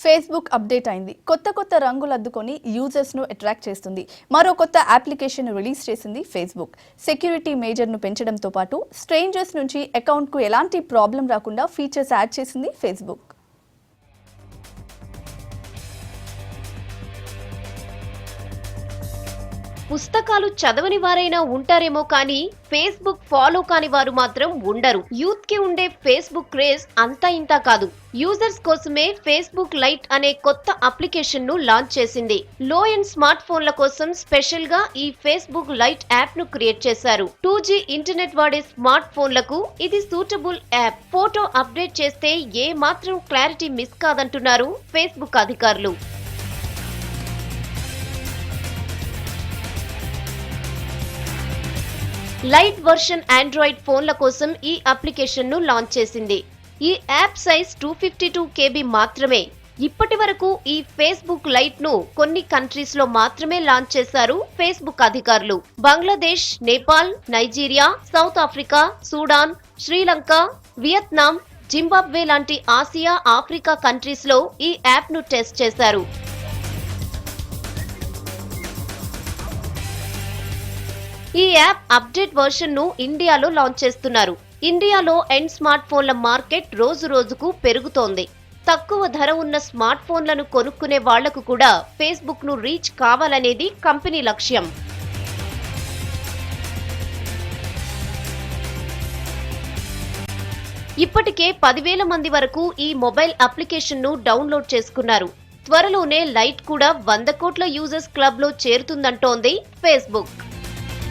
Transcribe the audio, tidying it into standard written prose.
Facebook update అయింది. కొత్త రంగులు అద్దుకొని యూజర్స్ ను అట్రాక్ట్ చేస్తుంది. మరో కొత్త అప్లికేషన్ రిలీజ్ చేసింది ఫేస్బుక్. సెక్యూరిటీ మేజర్ ను పెంచడంతో పాటు స్ట్రేంజర్స్ నుంచి అకౌంట్ కు ఎలాంటి ప్రాబ్లం రాకుండా ఫీచర్స్ యాడ్ చేసింది ఫేస్బుక్. పుస్తకాలు చదవని వారైనా ఉంటారేమో కానీ ఫేస్బుక్ ఫాలో కాని వారు మాత్రం ఉండరు. యూత్ కి ఉండే ఫేస్బుక్ క్రేజ్ అంతా ఇంతా కాదు. యూజర్స్ కోసమే ఫేస్బుక్ లైట్ అనే కొత్త అప్లికేషన్ ను లాంచ్ చేసింది. లో అండ్ స్మార్ట్ ఫోన్ల కోసం స్పెషల్ గా ఈ ఫేస్బుక్ లైట్ యాప్ ను క్రియేట్ చేశారు. 2G ఇంటర్నెట్ వాడే స్మార్ట్ ఫోన్లకు ఇది సూటబుల్ యాప్. ఫోటో అప్డేట్ చేస్తే ఏ మాత్రం క్లారిటీ మిస్ కాదంటున్నారు ఫేస్బుక్ అధికారులు. లైట్ వర్షన్ ఆండ్రాయిడ్ ఫోన్ల కోసం ఈ అప్లికేషన్ ను లాంచ్ చేసింది. ఈ యాప్ సైజ్ 252 KB మాత్రమే. ఇప్పటి వరకు ఈ ఫేస్బుక్ లైట్ ను కొన్ని కంట్రీస్ లో మాత్రమే లాంచ్ చేశారు ఫేస్బుక్ అధికారులు. Bangladesh, Nepal, Nigeria, south Africa, Sudan, Sri Lanka, Vietnam, Zimbabwe లాంటి ఆసియా, ఆఫ్రికా కంట్రీస్ లో ఈ యాప్ ను టెస్ట్ చేశారు. ఈ యాప్ అప్డేట్ వర్షన్ ను ఇండియాలో లాంచ్ చేస్తున్నారు. ఇండియాలో ఎండ్ స్మార్ట్ ఫోన్ల మార్కెట్ రోజు రోజుకు పెరుగుతోంది. తక్కువ ధర ఉన్న స్మార్ట్ ఫోన్లను కొనుక్కునే వాళ్లకు కూడా ఫేస్బుక్ ను రీచ్ కావాలనేది కంపెనీ లక్ష్యం. ఇప్పటికే 10,000 మంది వరకు ఈ మొబైల్ అప్లికేషన్ ను డౌన్లోడ్ చేసుకున్నారు. త్వరలోనే లైట్ కూడా 100 కోట్ల యూజర్స్ క్లబ్ లో చేరుతుందంటోంది ఫేస్బుక్.